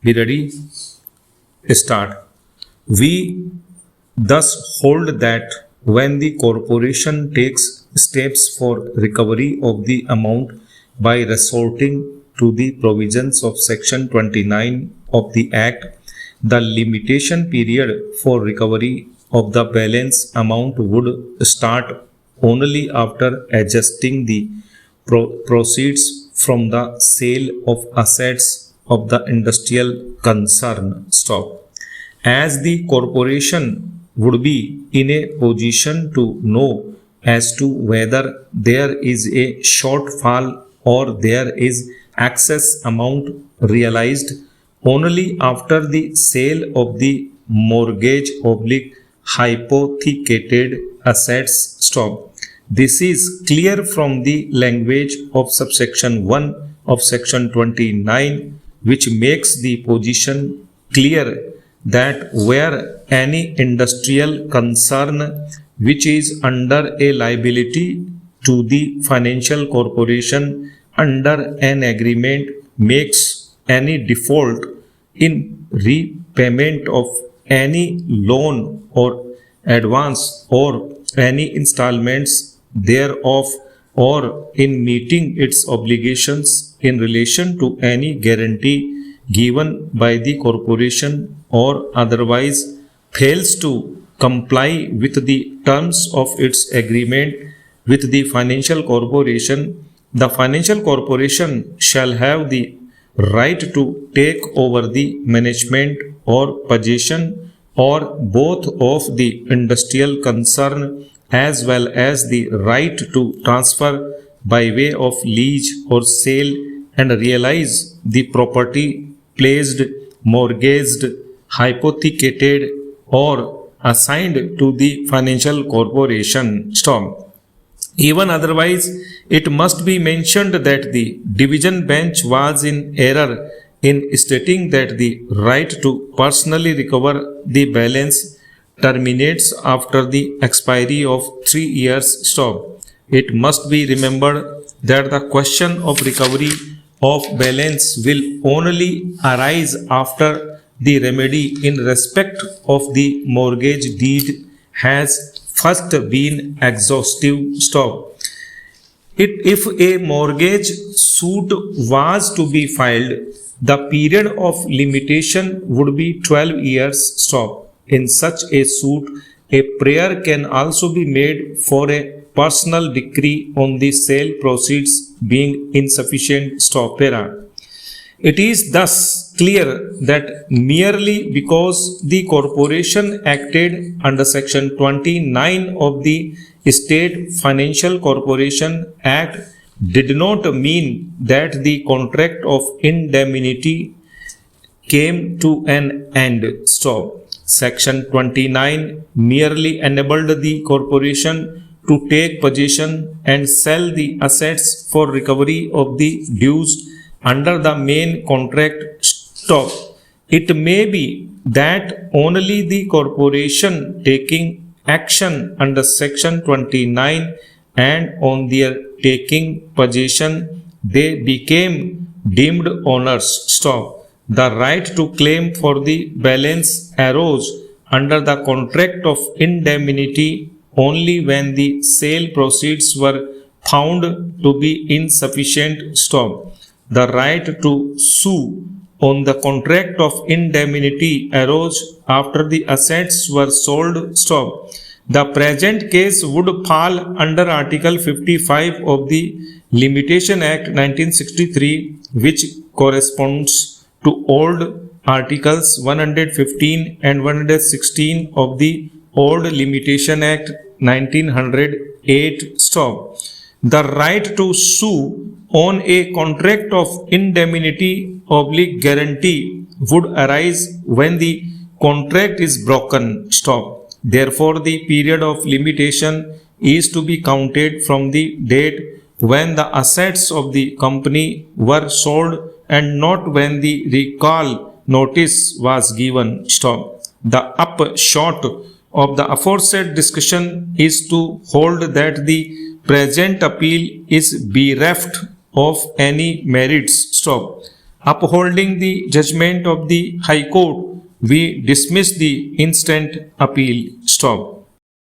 Be ready? Start. We thus hold that when the corporation takes steps for recovery of the amount by resorting to the provisions of Section 29 of the Act, the limitation period for recovery of the balance amount would start only after adjusting the proceeds from the sale of assets of the industrial concern. Stop. As the corporation would be in a position to know as to whether there is a shortfall or there is excess amount realized only after the sale of the mortgage oblique hypothecated assets. Stop. This is clear from the language of subsection 1 of section 29, which makes the position clear that where any industrial concern which is under a liability to the financial corporation under an agreement makes any default in repayment of any loan or advance or any installments thereof or in meeting its obligations in relation to any guarantee given by the corporation or otherwise fails to comply with the terms of its agreement with the financial corporation, the financial corporation shall have the right to take over the management or possession or both of the industrial concern as well as the right to transfer by way of lease or sale and realize the property placed, mortgaged, hypothecated or assigned to the financial corporation. Stop. Even otherwise, it must be mentioned that the division bench was in error in stating that the right to personally recover the balance terminates after the expiry of 3 years. Stop. It must be remembered that the question of recovery of balance will only arise after the remedy in respect of the mortgage deed has first been exhaustive. Stop. If a mortgage suit was to be filed, the period of limitation would be 12 years. Stop. In such a suit, a prayer can also be made for a personal decree on the sale proceeds being insufficient. Stop. It is thus clear that merely because the corporation acted under section 29 of the State Financial Corporation Act did not mean that the contract of indemnity came to an end. Stop. Section 29 merely enabled the corporation to take possession and sell the assets for recovery of the dues under the main contract. Stop. It may be that only the corporation taking action under section 29 and on their taking possession they became deemed owners. Stop. The right to claim for the balance arose under the contract of indemnity only when the sale proceeds were found to be insufficient. Stop. The right to sue on the contract of indemnity arose after the assets were sold. Stop. The present case would fall under Article 55 of the Limitation Act 1963, which corresponds to old Articles 115 and 116 of the Old Limitation Act 1908. Stop. The right to sue on a contract of indemnity oblique guarantee would arise when the contract is broken. Stop. Therefore, the period of limitation is to be counted from the date when the assets of the company were sold and not when the recall notice was given. Stop. The upshot of the aforesaid discussion is to hold that the present appeal is bereft of any merits. Stop. Upholding the judgment of the High Court, we dismiss the instant appeal. Stop.